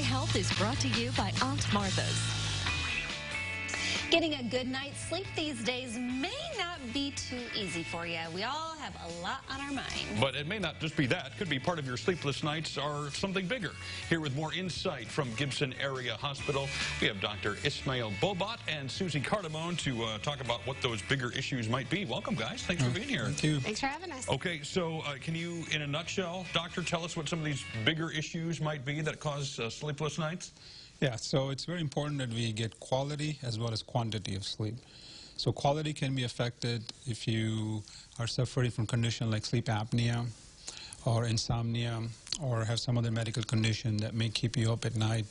Health is brought to you by Aunt Martha's. Getting a good night's sleep these days may not be too easy for you. We all have a lot on our mind. But it may not just be that. Could be part of your sleepless nights or something bigger. Here with more insight from Gibson Area Hospital, we have Dr. Ismail Bobat and Susie Cardamone to talk about what those bigger issues might be. Welcome, guys. Thanks for being here. Thank you. Thanks for having us. Okay, so can you, in a nutshell, doctor, tell us what some of these bigger issues might be that cause sleepless nights? Yeah, so it's very important that we get quality as well as quantity of sleep. So quality can be affected if you are suffering from condition like sleep apnea or insomnia or have some other medical condition that may keep you up at night,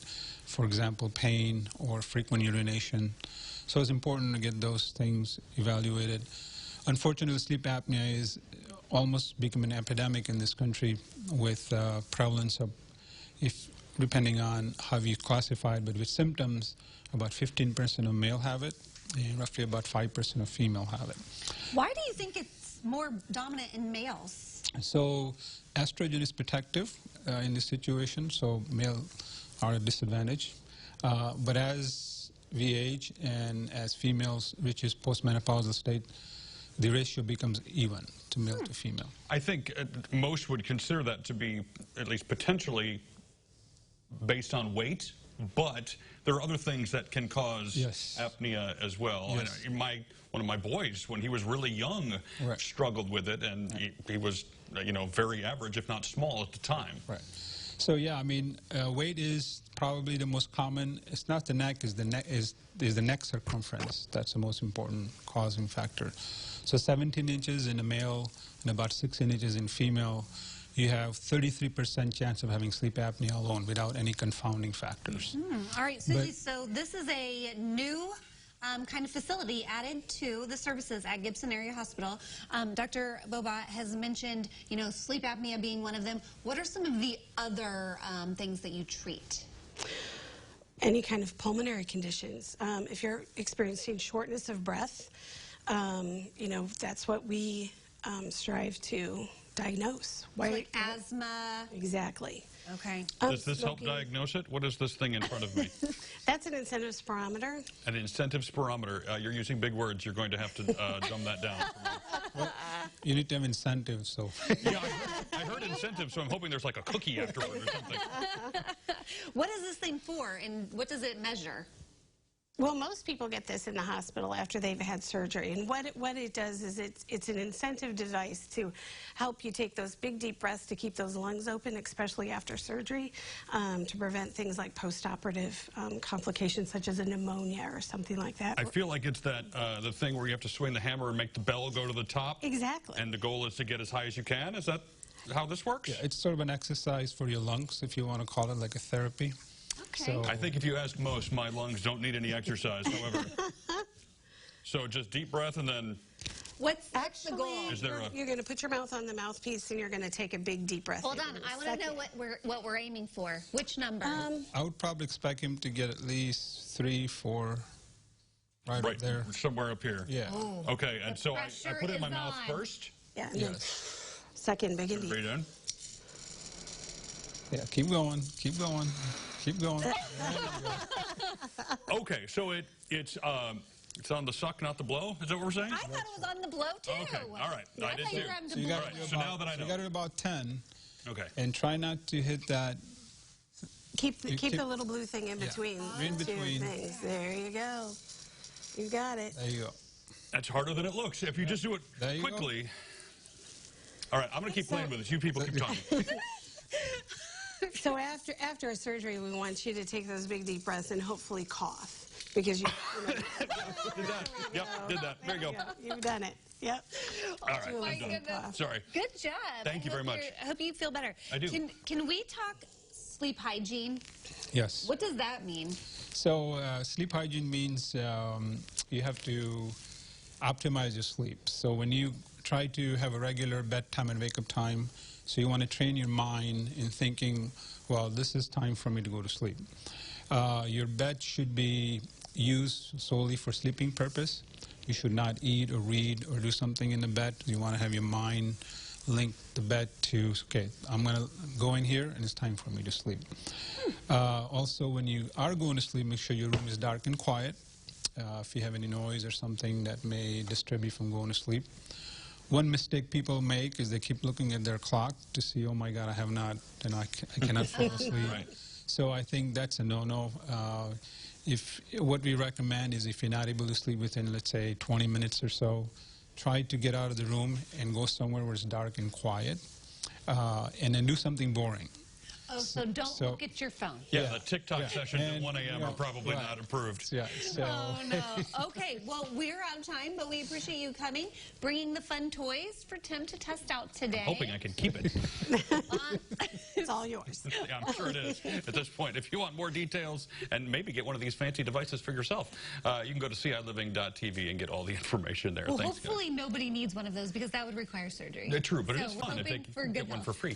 for example, pain or frequent urination. So it's important to get those things evaluated. Unfortunately, sleep apnea is almost becoming an epidemic in this country with prevalence of, depending on how you classify it, but with symptoms, about 15% of male have it, and roughly about 5% of female have it. Why do you think it's more dominant in males? So estrogen is protective in this situation, so male are at a disadvantage. But as we age and as females reaches postmenopausal state, the ratio becomes even to male to female. I think most would consider that to be at least potentially based on weight, but there are other things that can cause apnea as well. Yes. And one of my boys, when he was really young, struggled with it, and he was, very average, if not small, at the time. Right. So yeah, I mean, weight is probably the most common. It's not the neck; is the neck circumference. That's the most important causing factor. So 17 inches in a male and about 16 inches in female. You have 33% chance of having sleep apnea alone without any confounding factors. All right, Susie, so this is a new kind of facility added to the services at Gibson Area Hospital. Dr. Bobat has mentioned, sleep apnea being one of them. What are some of the other things that you treat? Any kind of pulmonary conditions. If you're experiencing shortness of breath, that's what we strive to diagnose. Like asthma? Exactly. Okay. Does this help diagnose it? What is this thing in front of me? That's an incentive spirometer. An incentive spirometer. You're using big words. You're going to have to dumb that down for me. Well, you need to have incentives, so. Yeah, I heard incentive, so I'm hoping there's like a cookie afterward or something. What is this thing for, and what does it measure? Well, most people get this in the hospital after they've had surgery, and what it does is it's an incentive device to help you take those big deep breaths to keep those lungs open, especially after surgery, to prevent things like post-operative complications such as a pneumonia or something like that. I feel like it's that the thing where you have to swing the hammer and make the bell go to the top. Exactly. And the goal is to get as high as you can. Is that how this works? Yeah, it's sort of an exercise for your lungs, if you want to call it like a therapy. Okay. So, I think if you ask most, my lungs don't need any exercise, however. So just deep breath and then... What's the goal? You're going to put your mouth on the mouthpiece and you're going to take a big deep breath. Hold on, I want to know what we're aiming for. Which number? I would probably expect him to get at least 3, 4, right up there. Somewhere up here. Yeah. Oh. Okay, and so I put it in my mouth first? Yeah. Yes. Second, big and deep. Are you done? Yeah, keep going, keep going, keep going. Okay, so it's on the suck, not the blow? Is that what we're saying? I thought it was on the blow, too. Okay, all right. I did too. So you got So now that I know. you got it about 10. Okay. And try not to hit that. Keep the little blue thing in between. In the two between. things. There you go. You got it. There you go. That's harder than it looks. If you just do it quickly. All right, I'm going to keep playing with this. You people keep talking. So after a surgery, we want you to take those big deep breaths and hopefully cough, because you did that. Yep, did that. There you go. You've done it. Yep. All right, I'm done. Sorry. Good job. Thank you very much. I hope you feel better. I do. Can we talk sleep hygiene? Yes. What does that mean? So sleep hygiene means you have to optimize your sleep. So when you try to have a regular bedtime and wake-up time, so you want to train your mind in thinking, well, this is time for me to go to sleep. Your bed should be used solely for sleeping purpose. You should not eat or read or do something in the bed. You want to have your mind link the bed to, okay, I'm going to go in here and it's time for me to sleep. Also, when you are going to sleep, make sure your room is dark and quiet. If you have any noise or something that may disturb you from going to sleep. One mistake people make is they keep looking at their clock to see, oh my God, I have not, and I cannot fall asleep. Right. So I think that's a no-no. What we recommend is if you're not able to sleep within, let's say, 20 minutes or so, try to get out of the room and go somewhere where it's dark and quiet, and then do something boring. Oh, so don't look at your phone. Yeah, the TikTok sessions at 1 a.m. are probably not approved. Yeah, so. Oh, no. Okay, well, we're out of time, but we appreciate you coming, bringing the fun toys for Tim to test out today. Hoping I can keep it. It's all yours. Yeah, I'm sure it is at this point. If you want more details and maybe get one of these fancy devices for yourself, you can go to CILiving.tv and get all the information there. Well, Thanks, hopefully nobody needs one of those because that would require surgery. True, but it is So fun we're to hoping for get good one health. for free.